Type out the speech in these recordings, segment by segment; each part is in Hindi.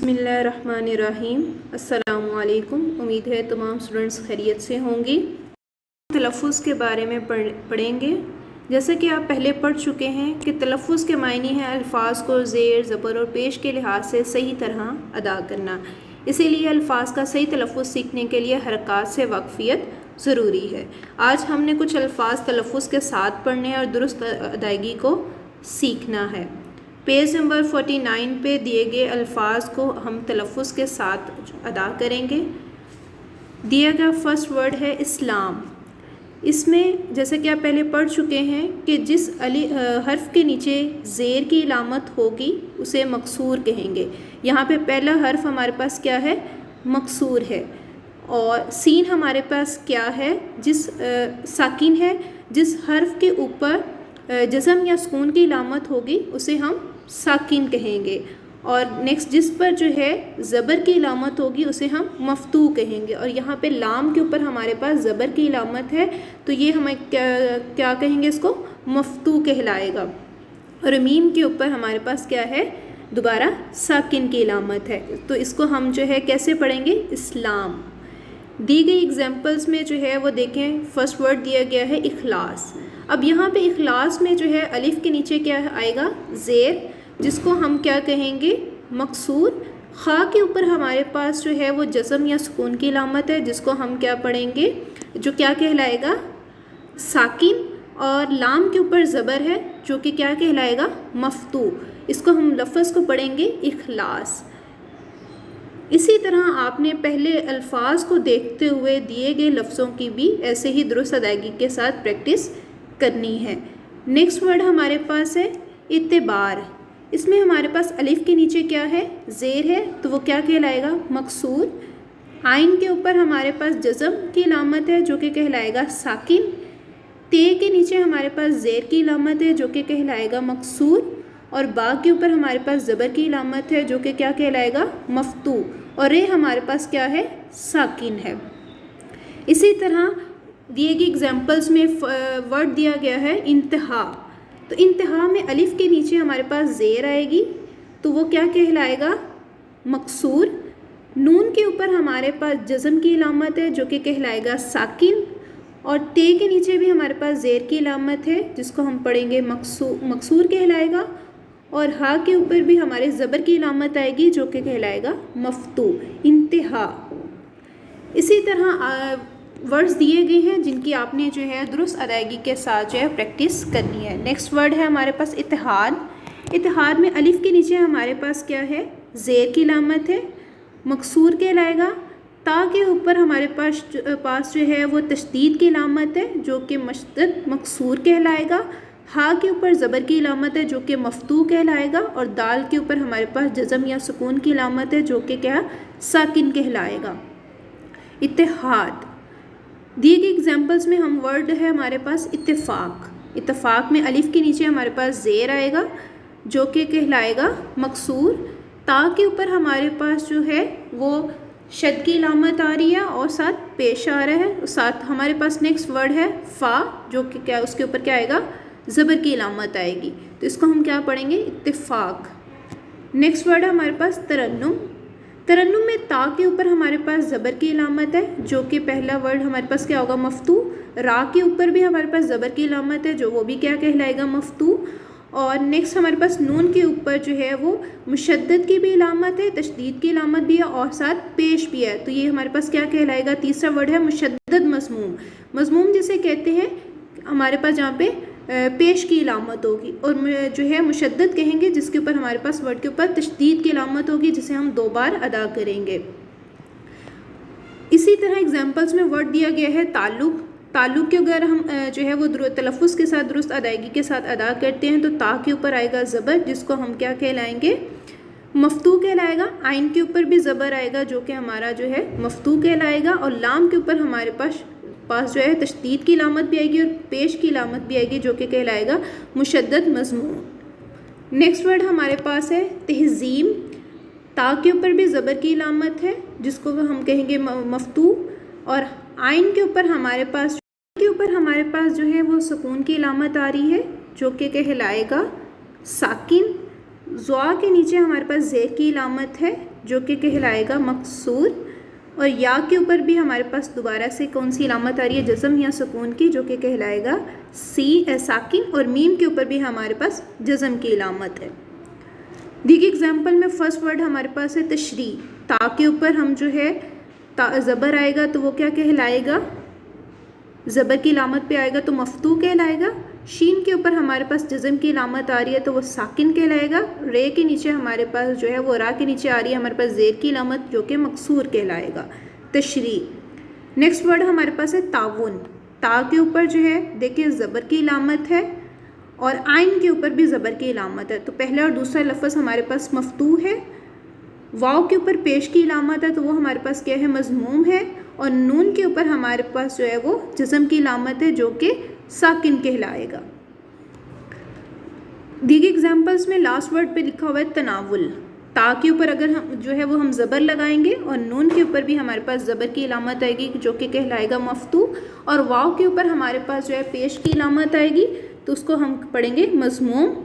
बिस्मिल्लाहिर्रहमानिर्रहीम। अस्सलामुअलैकुम। उम्मीद है तमाम स्टूडेंट्स खैरियत से होंगी। तलफ़्फ़ुज़ के बारे में पढ़ेंगे। जैसे कि आप पहले पढ़ चुके हैं कि तलफ़्फ़ुज़ के मायने हैं अल्फाज को ज़ेर, ज़बर और पेश के लिहाज से सही तरह अदा करना। इसीलिए अल्फाज का सही तलफ़्फ़ुज़ सीखने के लिए हरकत से वाक़फ़ियत ज़रूरी है। आज हमने कुछ अल्फाज तलफ़्फ़ुज़ के साथ पढ़ने हैं और दुरुस्त अदायगी को सीखना है। पेज नंबर 49 पे दिए गए अल्फाज को हम तलफ़्फ़ुज़ के साथ अदा करेंगे। दिया गया फर्स्ट वर्ड है इस्लाम। इसमें जैसे कि आप पहले पढ़ चुके हैं कि जिस हर्फ के नीचे ज़ेर की इलामत होगी उसे मकसूर कहेंगे। यहाँ पे पहला हर्फ हमारे पास क्या है? मकसूर है। और सीन हमारे पास क्या है? साकिन है। जिस हर्फ के ऊपर जज़म या सुकून की इलामत होगी उसे हम साकिन कहेंगे। और नेक्स्ट जिस पर जो है ज़बर की इलामत होगी उसे हम मफ्तू कहेंगे। और यहाँ पे लाम के ऊपर हमारे पास ज़बर की इलामत है तो ये हमें क्या कहेंगे? इसको मफ्तू कहलाएगा। और मीम के ऊपर हमारे पास क्या है? दोबारा साकिन की इलामत है। तो इसको हम जो है कैसे पढ़ेंगे? इस्लाम। दी गई एग्जाम्पल्स में जो है वो देखें, फर्स्ट वर्ड दिया गया है इखलास। अब यहाँ पे इखलास में जो है अलिफ के नीचे क्या आएगा? ज़ेर, जिसको हम क्या कहेंगे? मकसूर। खा के ऊपर हमारे पास जो है वो जज़म या सुकून की इलामत है जिसको हम क्या पढ़ेंगे? जो क्या कहलाएगा? साकिन। और लाम के ऊपर ज़बर है जो कि क्या कहलाएगा? मफ्तू। इसको हम लफ्ज़ को पढ़ेंगे इखलास। इसी तरह आपने पहले अल्फाज को देखते हुए दिए गए लफ्ज़ों की भी ऐसे ही दुरुस्त अदायगी के साथ प्रैक्टिस करनी है। नेक्स्ट वर्ड हमारे पास है इत्तिबार। इसमें हमारे पास अलिफ के नीचे क्या है? ज़ेर है तो वो क्या कहलाएगा? मकसूर। आइन के ऊपर हमारे पास जज़म की इलामत है जो कि कहलाएगा साकिन। ते के नीचे हमारे पास ज़ेर की इलामत है जो कि कहलाएगा मकसूर। और बा के ऊपर हमारे पास ज़बर की इलामत है जो कि क्या कहलाएगा? मफ्तू। और रे हमारे पास क्या है? साकिन है। इसी तरह दिए गए एग्जाम्पल्स में वर्ड दिया गया है इंतहा। तो इंतहा में अलिफ के नीचे हमारे पास ज़ेर आएगी तो वो क्या कहलाएगा? मकसूर। नून के ऊपर हमारे पास जज़म की इलामत है जो कि कहलाएगा साकिन। और ते के नीचे भी हमारे पास ज़ेर की इलामत है जिसको हम पढ़ेंगे मकसूर कहलाएगा। और हा के ऊपर भी हमारे ज़बर की इलामत आएगी जो कि कहलाएगा मफ्तू। इंतहा। इसी तरह वर्ड्स दिए गए हैं जिनकी आपने जो है दुरुस्त अदायगी के साथ जो है प्रैक्टिस करनी है। नेक्स्ट वर्ड है हमारे पास इत्तेहाद। इत्तेहाद में अलिफ के नीचे हमारे पास क्या है? ज़ेर की इलामत है, मकसूर कहलाएगा। ता के ऊपर हमारे पास जो है वो तशदीद की इलामत है जो कि मशद्दद मकसूर कहलाएगा। हा के ऊपर ज़बर की इलामत है जो कि मफ्तू कहलाएगा। और दाल के ऊपर हमारे पास जज़म या सुकून की इलामत है जो कि क्या? साकिन कहलाएगा। इत्तेहाद। दिए गए एग्जाम्पल्स में हम वर्ड है हमारे पास इत्तेफाक। इत्तेफाक में अलिफ के नीचे हमारे पास ज़ेर आएगा जो कि कहलाएगा मकसूर। ता के ऊपर हमारे पास जो है वो शद की इलामत आ रही है और साथ पेश आ रहा है। साथ हमारे पास नेक्स्ट वर्ड है फ़ा जो कि क्या उसके ऊपर क्या आएगा? ज़बर की इलामत आएगी। तो इसको हम क्या पढ़ेंगे? इत्तेफाक। नेक्स्ट वर्ड है हमारे पास तरन्नुम। तरन्नुम में ता के ऊपर हमारे पास ज़बर की इलामत है जो कि पहला वर्ड हमारे पास क्या होगा? मफ्तू। रा के ऊपर भी हमारे पास ज़बर की इलामत है जो वो भी क्या कहलाएगा? मफ्तू। और नेक्स्ट हमारे पास नून के ऊपर जो है वो मुशद्दद की भी इलामत है, तशदीद की इलामत भी है और साथ पेश भी है। तो ये हमारे पास क्या कहलाएगा? तीसरा वर्ड है मुशद्दद मज़मूम। मज़मूम जिसे कहते हैं हमारे पास जहाँ पे पेश की इलामत होगी। और जो है मुशद्दद कहेंगे जिसके ऊपर हमारे पास वर्ड के ऊपर तशदीद की इलामत होगी जिसे हम 2 बार अदा करेंगे। इसी तरह एग्जाम्पल्स में वर्ड दिया गया है ताल्लुक़। ताल्लुक़ के अगर हम जो है वो तलफ़्फ़ुज़ के साथ दुरुस्त अदायगी के साथ अदा करते हैं तो ता के ऊपर आएगा ज़बर जिसको हम क्या कहलाएंगे? मफ्तू कहलाएगा। आइन के ऊपर भी ज़बर आएगा जो कि हमारा जो है मफ्तू कहलाएगा। और लाम के ऊपर हमारे पास जो है तशदीद की इलामत भी आएगी और पेश की इलामत भी आएगी जो कि कहलाएगा मुशद्दद मज़मूम। नेक्स्ट वर्ड हमारे पास है तहज़ीम। ता के ऊपर भी ज़बर की इलामत है जिसको हम कहेंगे मफ्तू। और आइन के ऊपर हमारे पास जो है वो सुकून की इलामत आ रही है जो कि कहलाएगा साकिन। ज़ुआ के नीचे हमारे पास ज़ेर की इलामत है जो कि कहलाएगा मकसूर, और या के ऊपर भी हमारे पास दोबारा से कौन सी इलामत आ रही है, जज़म या सुकून की, जो कि कहलाएगा साकिन, और मीम के ऊपर भी हमारे पास जज़म की इलामत है। देखिए एग्जाम्पल में फर्स्ट वर्ड हमारे पास है तशरी, ता के ऊपर हम जो है ज़बर आएगा तो वो क्या कहलाएगा, ज़बर की इलामत पे आएगा तो मफ्तू कहलाएगा। शीन के ऊपर हमारे पास जज़म की इलामत आ रही है तो वो साकिन कहलाएगा। रे के नीचे हमारे पास जो है वो रा के नीचे आ रही है हमारे पास ज़ेर की इलामत जो कि मकसूर कहलाएगा, तशरी। नेक्स्ट वर्ड हमारे पास है ताउन, ता के ऊपर जो है देखिए ज़बर की इलामत है और आइन के ऊपर भी ज़बर की इलामत है, तो पहला और दूसरा लफ्ज़ हमारे पास मफ्तू है। वाव के ऊपर पेश की इलामत है तो वो हमारे पास क्या है, मज़मूम है, और नून के ऊपर हमारे पास जो है वो जज़म की इलामत है जो कि साकिन कहलाएगा। दीगे एग्जाम्पल्स में लास्ट वर्ड पे लिखा हुआ है तनावुल, ता के ऊपर अगर हम जो है वो हम ज़बर लगाएंगे और नून के ऊपर भी हमारे पास ज़बर की इलामत आएगी जो कि कहलाएगा मफ्तू, और वाव के ऊपर हमारे पास जो है पेश की इलामत आएगी तो उसको हम पढ़ेंगे मज़मूम,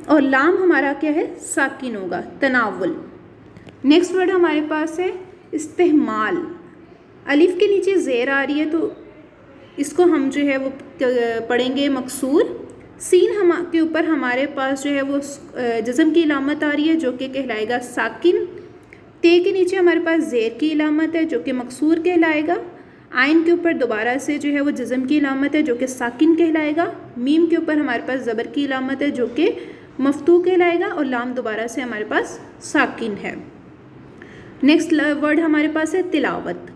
और लाम हमारा क्या है, साकिन होगा, तनावुल। नेक्स्ट वर्ड हमारे पास है इस्तेमाल, अलिफ के नीचे ज़ेर आ रही है तो इसको हम जो है वो पढ़ेंगे मकसूर। सीन हम के ऊपर हमारे पास जो है वो जज़म की इलामत आ रही है जो कि कहलाएगा साकिन। ते के नीचे हमारे पास ज़ेर की इलामत है जो कि मकसूर कहलाएगा। आइन के ऊपर दोबारा से जो है वो जज़म की इलामत है जो कि साकिन कहलाएगा। मीम के ऊपर हमारे पास ज़बर की इलामत है जो कि मफ्तू कहलाएगा, और लाम दोबारा से हमारे पास साकिन है। नेक्स्ट वर्ड हमारे पास है तिलावत,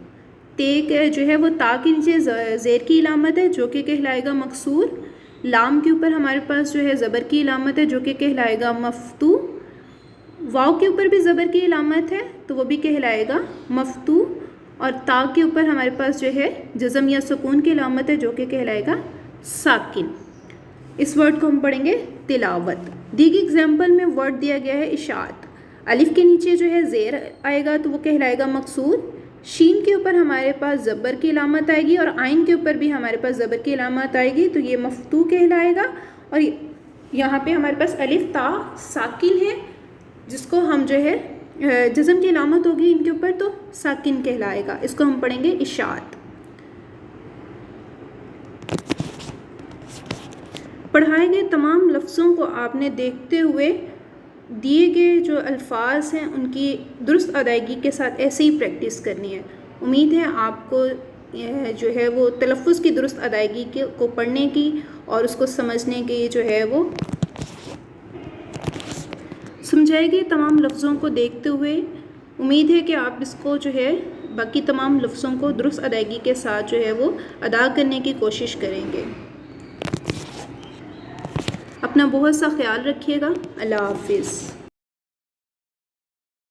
ते जो है वो ता के नीचे ज़ेर की इलामत है जो कि कहलाएगा मकसूर। लाम के ऊपर हमारे पास जो है ज़बर की इलामत है जो कि कहलाएगा मफ्तू। वाव के ऊपर भी ज़बर की इलामत है तो वो भी कहलाएगा मफ्तू, और ता के ऊपर हमारे पास जो है जज़म या सुकून की इलामत है जो कि कहलाएगा साकिन। इस वर्ड को हम पढ़ेंगे तिलावत। दीगी एग्जाम्पल में वर्ड दिया गया है इशात, अलिफ के नीचे जो है ज़ेर आएगा तो वो कहलाएगा मकसूर। शीन के ऊपर हमारे पास ज़बर की इलामत आएगी और आइन के ऊपर भी हमारे पास ज़बर की इलामत आएगी तो ये मफ्तू कहलाएगा, और यहाँ पे हमारे पास अलिफ ता साकिन है जिसको हम जो है जज़म की इलामत होगी इनके ऊपर तो साकिन कहलाएगा। इसको हम पढ़ेंगे इशात। पढ़ाए गए तमाम लफ्ज़ों को आपने देखते हुए दिए गए जो अल्फाज हैं उनकी दुरुस्त अदायगी के साथ ऐसे ही प्रैक्टिस करनी है। उम्मीद है आपको जो है वो तलफ़्फ़ुज़ की दुरुस्त अदायगी को पढ़ने की और उसको समझने की जो है वो समझाए गए तमाम लफ्ज़ों को देखते हुए उम्मीद है कि आप इसको जो है बाकी तमाम लफ्ज़ों को दुरुस्त अदायगी के साथ जो है वो अदा करने की कोशिश करेंगे। अपना बहुत सा ख्याल रखिएगा। अल्लाह हाफ़िज़।